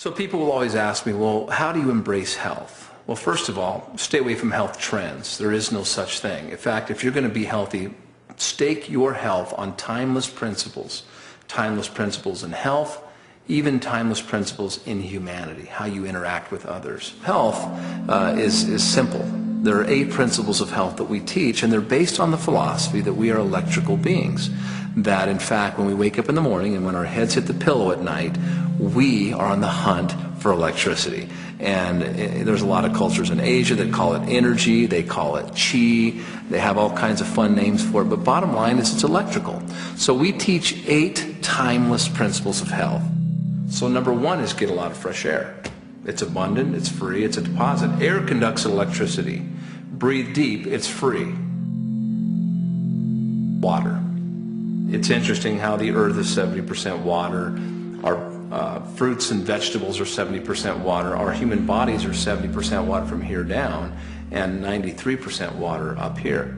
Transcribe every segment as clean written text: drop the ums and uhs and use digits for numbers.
So people will always ask me, well, how do you embrace health? Well, first of all, stay away from health trends. There is no such thing. In fact, if you're going to be healthy, stake your health on timeless principles in health, even timeless principles in humanity, how you interact with others. Health is simple. There are 8 principles of health that we teach, and they're based on the philosophy that we are electrical beings. That, in fact, when we wake up in the morning and when our heads hit the pillow at night, we are on the hunt for electricity. And there's a lot of cultures in Asia that call it energy, they call it chi, they have all kinds of fun names for it, but bottom line is it's electrical. So we teach 8 timeless principles of health. So number 1 is get a lot of fresh air. It's abundant, it's free, it's a deposit. Air conducts electricity. Breathe deep, it's free. Water. It's interesting how the earth is 70% water. Our fruits and vegetables are 70% water. Our human bodies are 70% water from here down and 93% water up here.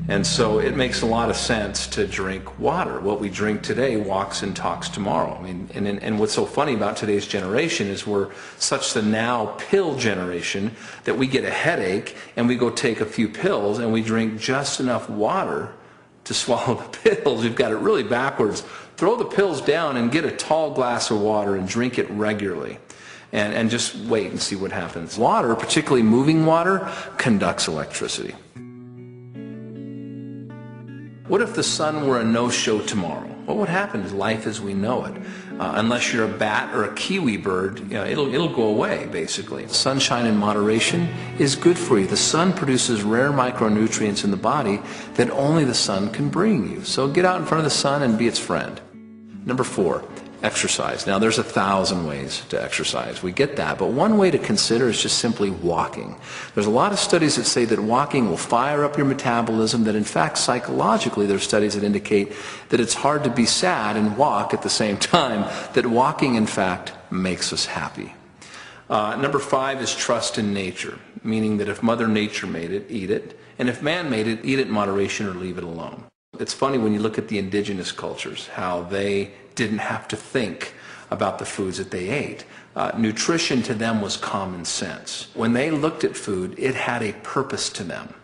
And so it makes a lot of sense to drink water. What we drink today walks and talks tomorrow. I mean, and what's so funny about today's generation is we're such the now pill generation that we get a headache and we go take a few pills and we drink just enough water to swallow the pills. We've got it really backwards. Throw the pills down and get a tall glass of water and drink it regularly. And just wait and see what happens. Water, particularly moving water, conducts electricity. What if the sun were a no-show tomorrow? What would happen to life as we know it? Unless you're a bat or a kiwi bird, you know, it'll go away, basically. Sunshine in moderation is good for you. The sun produces rare micronutrients in the body that only the sun can bring you. So get out in front of the sun and be its friend. Number 4, exercise. Now there's 1,000 ways to exercise. We get that, but one way to consider is just simply walking. There's a lot of studies that say that walking will fire up your metabolism, that in fact psychologically there's studies that indicate that it's hard to be sad and walk at the same time, that walking in fact makes us happy. Number 5 is trust in nature, meaning that if Mother Nature made it, eat it, and if man made it, eat it in moderation or leave it alone. It's funny when you look at the indigenous cultures, how they didn't have to think about the foods that they ate. Nutrition to them was common sense. When they looked at food, it had a purpose to them.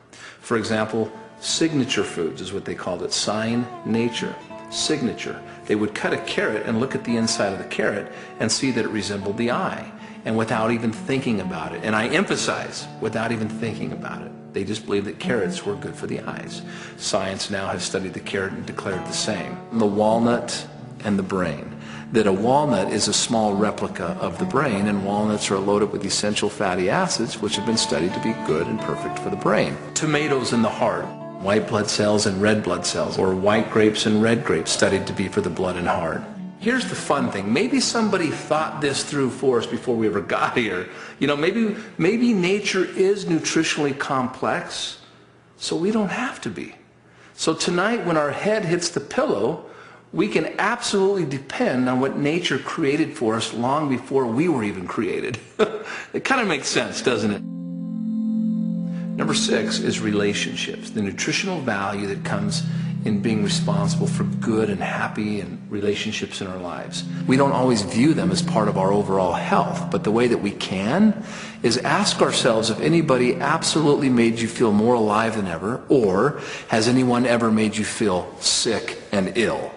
For example, signature foods is what they called it, sign nature, signature. They would cut a carrot and look at the inside of the carrot and see that it resembled the eye, and without even thinking about it. And I emphasize, without even thinking about it. They just believed that carrots were good for the eyes. Science now has studied the carrot and declared the same. The walnut and the brain. That a walnut is a small replica of the brain, and walnuts are loaded with essential fatty acids which have been studied to be good and perfect for the brain. Tomatoes in the heart. White blood cells and red blood cells, or white grapes and red grapes studied to be for the blood and heart. Here's the fun thing. Maybe somebody thought this through for us before we ever got here. You know, maybe nature is nutritionally complex, so we don't have to be. So tonight when our head hits the pillow, we can absolutely depend on what nature created for us long before we were even created. It kind of makes sense, doesn't it? Number 6 is relationships, the nutritional value that comes in being responsible for good and happy and relationships in our lives. We don't always view them as part of our overall health, but the way that we can is ask ourselves if anybody absolutely made you feel more alive than ever, or has anyone ever made you feel sick and ill?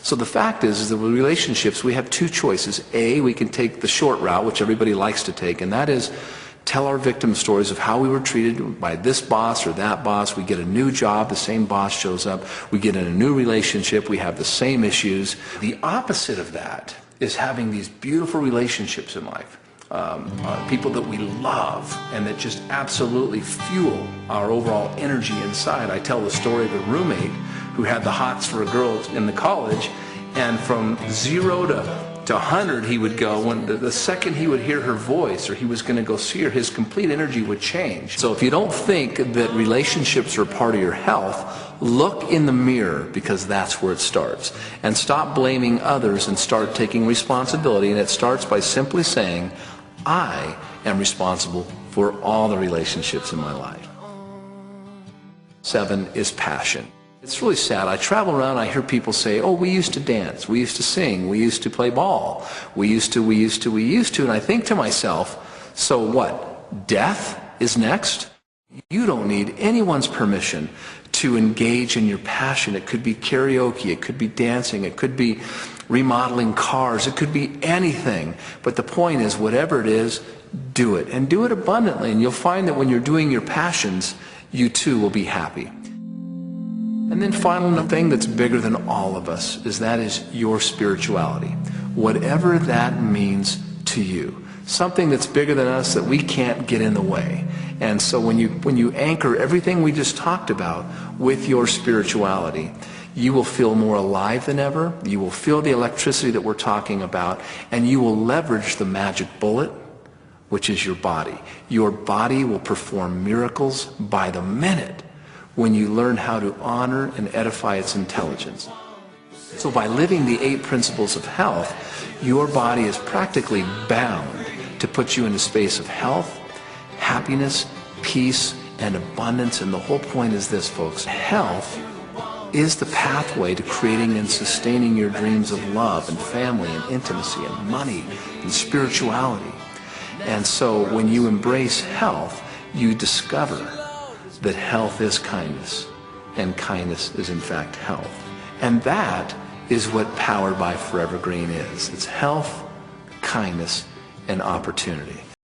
So the fact is that with relationships we have 2 choices. A, we can take the short route, which everybody likes to take, and that is tell our victim stories of how we were treated by this boss or that boss. We get a new job, the same boss shows up. We get in a new relationship, we have the same issues. The opposite of that is having these beautiful relationships in life. People that we love and that just absolutely fuel our overall energy inside. I tell the story of a roommate who had the hots for a girl in the college, and from 0 to 100 he would go. When the second he would hear her voice or he was going to go see her, his complete energy would change. So if you don't think that relationships are part of your health, look in the mirror, because that's where it starts. And stop blaming others and start taking responsibility. And it starts by simply saying, I am responsible for all the relationships in my life. 7 is passion. It's really sad. I travel around, I hear people say, oh, we used to dance, we used to sing, we used to play ball, we used to, and I think to myself, so what, death is next? You don't need anyone's permission to engage in your passion. It could be karaoke, it could be dancing, it could be remodeling cars, it could be anything. But the point is, whatever it is, do it. And do it abundantly. And you'll find that when you're doing your passions, you too will be happy. And then final thing that's bigger than all of us is that is your spirituality. Whatever that means to you. Something that's bigger than us that we can't get in the way. And so when you anchor everything we just talked about with your spirituality, you will feel more alive than ever. You will feel the electricity that we're talking about, and you will leverage the magic bullet, which is your body. Your body will perform miracles by the minute when you learn how to honor and edify its intelligence. So by living the 8 principles of health, your body is practically bound to put you in a space of health, happiness, peace, and abundance. And the whole point is this, folks. Health is the pathway to creating and sustaining your dreams of love and family and intimacy and money and spirituality. And so when you embrace health, you discover that health is kindness, and kindness is in fact health. And that is what Powered by Forever Green is. It's health, kindness, and opportunity.